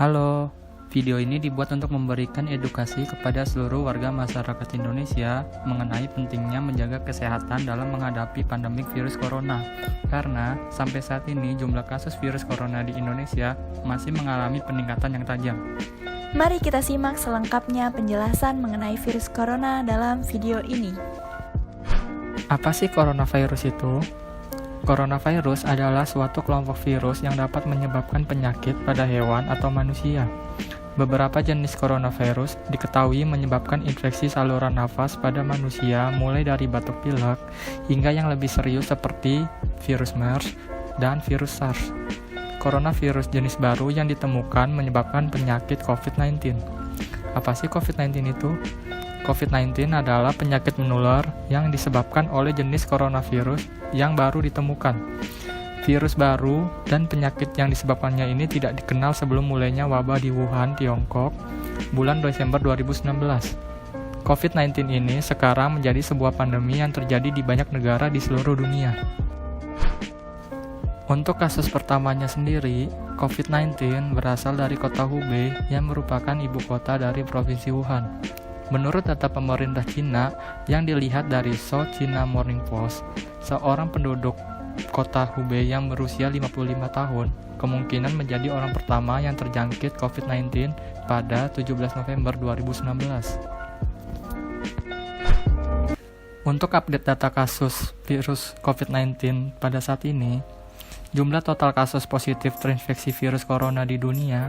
Halo, video ini dibuat untuk memberikan edukasi kepada seluruh warga masyarakat Indonesia mengenai pentingnya menjaga kesehatan dalam menghadapi pandemik virus corona. Karena sampai saat ini jumlah kasus virus corona di Indonesia masih mengalami peningkatan yang tajam. Mari kita simak selengkapnya penjelasan mengenai virus corona dalam video ini. Apa sih coronavirus itu? Coronavirus adalah suatu kelompok virus yang dapat menyebabkan penyakit pada hewan atau manusia. Beberapa jenis coronavirus diketahui menyebabkan infeksi saluran nafas pada manusia mulai dari batuk pilek hingga yang lebih serius seperti virus MERS dan virus SARS. Coronavirus jenis baru yang ditemukan menyebabkan penyakit COVID-19. Apa sih COVID-19 itu? COVID-19 adalah penyakit menular yang disebabkan oleh jenis coronavirus yang baru ditemukan. Virus baru dan penyakit yang disebabkannya ini tidak dikenal sebelum mulainya wabah di Wuhan, Tiongkok, bulan Desember 2019. COVID-19 ini sekarang menjadi sebuah pandemi yang terjadi di banyak negara di seluruh dunia. Untuk kasus pertamanya sendiri, COVID-19 berasal dari kota Hubei yang merupakan ibu kota dari provinsi Wuhan. Menurut data pemerintah Cina yang dilihat dari South China Morning Post, seorang penduduk kota Hubei yang berusia 55 tahun kemungkinan menjadi orang pertama yang terjangkit COVID-19 pada 17 November 2019. Untuk update data kasus virus COVID-19 pada saat ini, jumlah total kasus positif terinfeksi virus corona di dunia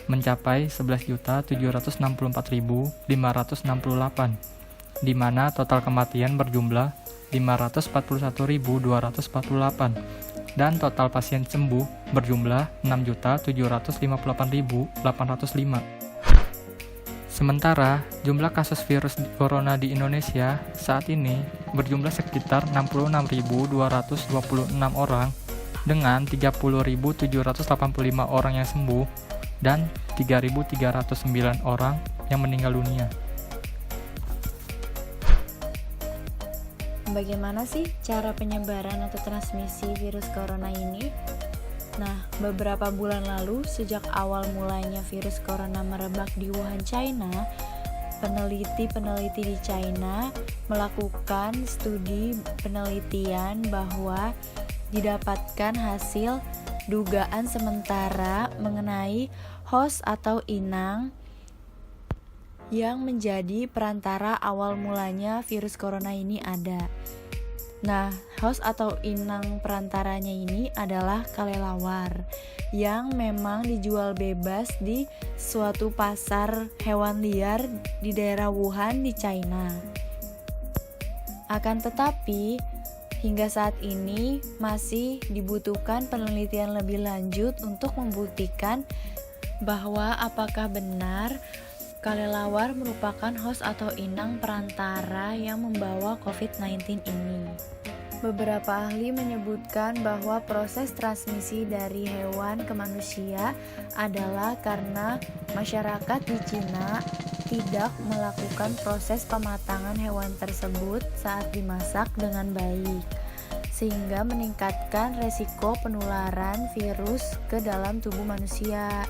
mencapai 11.764.568, di mana total kematian berjumlah 541.248, dan total pasien sembuh berjumlah 6.758.805. Sementara, jumlah kasus virus corona di Indonesia saat ini berjumlah sekitar 66.226 orang, dengan 30.785 orang yang sembuh, dan 3.309 orang yang meninggal dunia. Bagaimana sih cara penyebaran atau transmisi virus corona ini? Nah, beberapa bulan lalu, sejak awal mulanya virus corona merebak di Wuhan, China, peneliti di China melakukan studi penelitian bahwa didapatkan hasil dugaan sementara mengenai host atau inang yang menjadi perantara awal mulanya virus corona ini ada. Nah, host atau inang perantaranya ini adalah kelelawar yang memang dijual bebas di suatu pasar hewan liar di daerah Wuhan di China. Akan tetapi, hingga saat ini masih dibutuhkan penelitian lebih lanjut untuk membuktikan bahwa apakah benar kelelawar merupakan host atau inang perantara yang membawa COVID-19 ini. Beberapa ahli menyebutkan bahwa proses transmisi dari hewan ke manusia adalah karena masyarakat di Cina tidak melakukan proses pematangan hewan tersebut saat dimasak dengan baik, sehingga meningkatkan resiko penularan virus ke dalam tubuh manusia.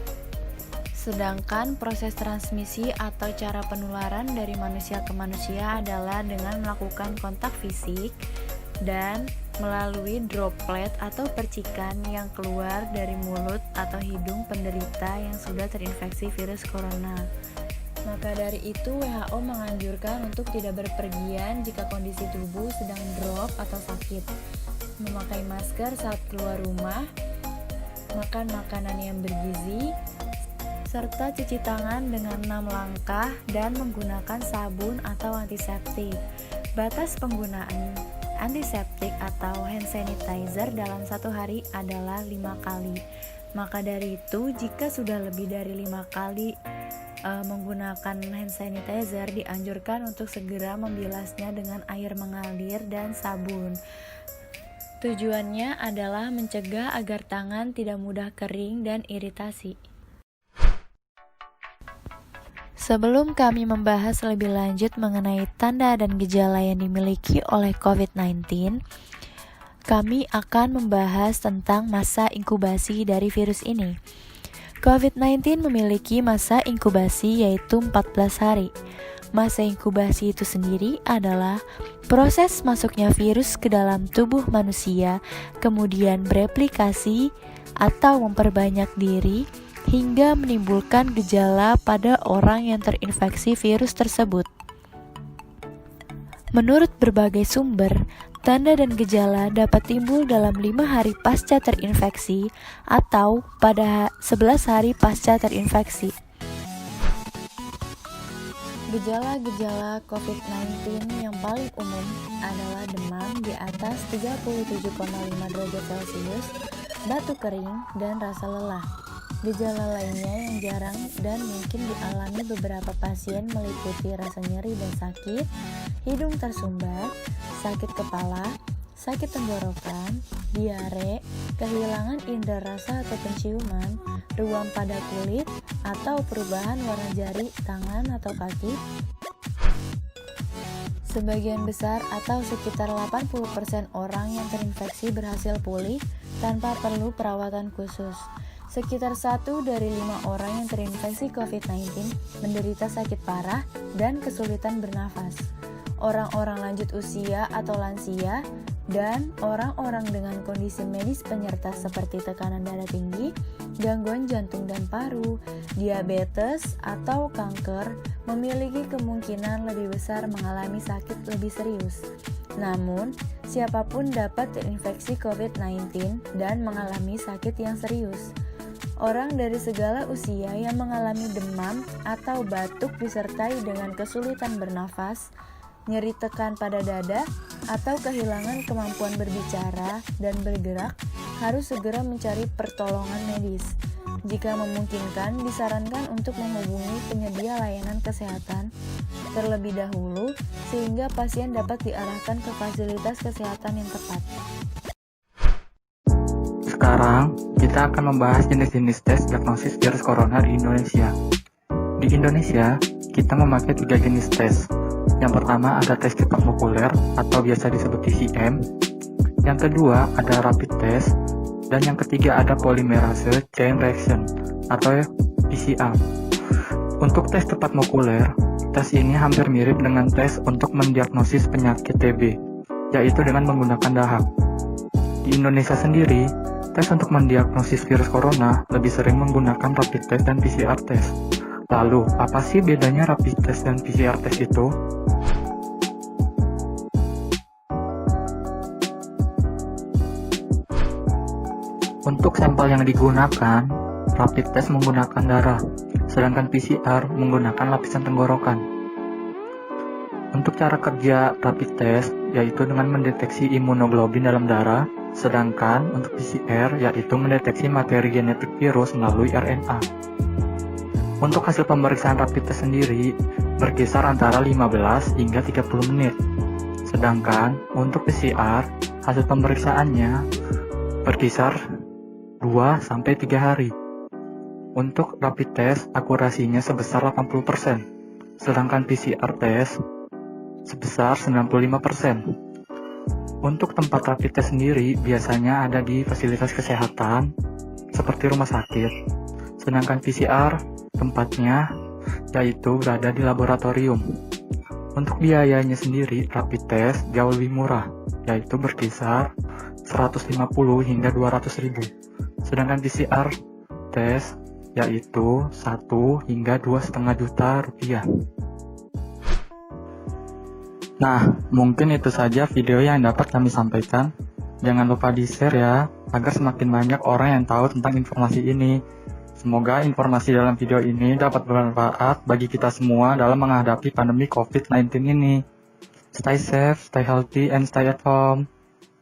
Sedangkan proses transmisi atau cara penularan dari manusia ke manusia adalah dengan melakukan kontak fisik dan melalui droplet atau percikan yang keluar dari mulut atau hidung penderita yang sudah terinfeksi virus corona. Maka dari itu WHO menganjurkan untuk tidak berpergian jika kondisi tubuh sedang drop atau sakit, memakai masker saat keluar rumah, makan makanan yang bergizi, serta cuci tangan dengan 6 langkah dan menggunakan sabun atau antiseptik. Batas penggunaan antiseptik atau hand sanitizer dalam satu hari adalah 5 kali. Maka dari itu, jika sudah lebih dari 5 kali menggunakan hand sanitizer, dianjurkan untuk segera membilasnya dengan air mengalir dan sabun. Tujuannya adalah mencegah agar tangan tidak mudah kering dan iritasi. Sebelum kami membahas lebih lanjut mengenai tanda dan gejala yang dimiliki oleh COVID-19, kami akan membahas tentang masa inkubasi dari virus ini. COVID-19 memiliki masa inkubasi yaitu 14 hari. Masa inkubasi itu sendiri adalah proses masuknya virus ke dalam tubuh manusia, kemudian bereplikasi atau memperbanyak diri hingga menimbulkan gejala pada orang yang terinfeksi virus tersebut. Menurut berbagai sumber, tanda dan gejala dapat timbul dalam 5 hari pasca terinfeksi atau pada 11 hari pasca terinfeksi. Gejala-gejala COVID-19 yang paling umum adalah demam di atas 37,5 derajat Celcius, batuk kering, dan rasa lelah. Gejala lainnya yang jarang dan mungkin dialami beberapa pasien meliputi rasa nyeri dan sakit, hidung tersumbat, sakit kepala, sakit tenggorokan, diare, kehilangan indera rasa atau penciuman, ruam pada kulit, atau perubahan warna jari, tangan, atau kaki. Sebagian besar atau sekitar 80% orang yang terinfeksi berhasil pulih tanpa perlu perawatan khusus. Sekitar 1 dari 5 orang yang terinfeksi COVID-19 menderita sakit parah dan kesulitan bernafas. Orang-orang lanjut usia atau lansia dan orang-orang dengan kondisi medis penyerta seperti tekanan darah tinggi, gangguan jantung dan paru, diabetes, atau kanker memiliki kemungkinan lebih besar mengalami sakit lebih serius. Namun, siapapun dapat terinfeksi COVID-19 dan mengalami sakit yang serius. Orang dari segala usia yang mengalami demam atau batuk disertai dengan kesulitan bernafas, nyeri tekan pada dada, atau kehilangan kemampuan berbicara dan bergerak harus segera mencari pertolongan medis. Jika memungkinkan, disarankan untuk menghubungi penyedia layanan kesehatan terlebih dahulu sehingga pasien dapat diarahkan ke fasilitas kesehatan yang tepat. Sekarang, kita akan membahas jenis-jenis tes diagnosis virus corona di Indonesia. Di Indonesia, kita memakai 3 jenis tes. Yang pertama ada tes cepat molekuler atau biasa disebut TCM. Yang kedua ada rapid test. Dan yang ketiga ada polymerase chain reaction atau PCR. Untuk tes cepat molekuler, tes ini hampir mirip dengan tes untuk mendiagnosis penyakit TB, yaitu dengan menggunakan dahak. Di Indonesia sendiri, tes untuk mendiagnosis virus corona lebih sering menggunakan rapid test dan PCR test. Lalu, apa sih bedanya rapid test dan PCR test itu? Untuk sampel yang digunakan, rapid test menggunakan darah, sedangkan PCR menggunakan lapisan tenggorokan. Untuk cara kerja rapid test, yaitu dengan mendeteksi imunoglobulin dalam darah, sedangkan untuk PCR yaitu mendeteksi materi genetik virus melalui RNA. Untuk hasil pemeriksaan rapid test sendiri berkisar antara 15 hingga 30 menit. Sedangkan untuk PCR, hasil pemeriksaannya berkisar 2-3 hari. Untuk rapid test, akurasinya sebesar 80%, sedangkan PCR test sebesar 95%. Untuk tempat rapid test sendiri biasanya ada di fasilitas kesehatan seperti rumah sakit, sedangkan PCR tempatnya yaitu berada di laboratorium. Untuk biayanya sendiri, rapid test jauh lebih murah, yaitu berkisar 150 hingga 200 ribu. Sedangkan PCR test yaitu 1 hingga 2,5 juta rupiah. Nah, mungkin itu saja video yang dapat kami sampaikan. Jangan lupa di-share ya, agar semakin banyak orang yang tahu tentang informasi ini. Semoga informasi dalam video ini dapat bermanfaat bagi kita semua dalam menghadapi pandemi COVID-19 ini. Stay safe, stay healthy, and stay at home.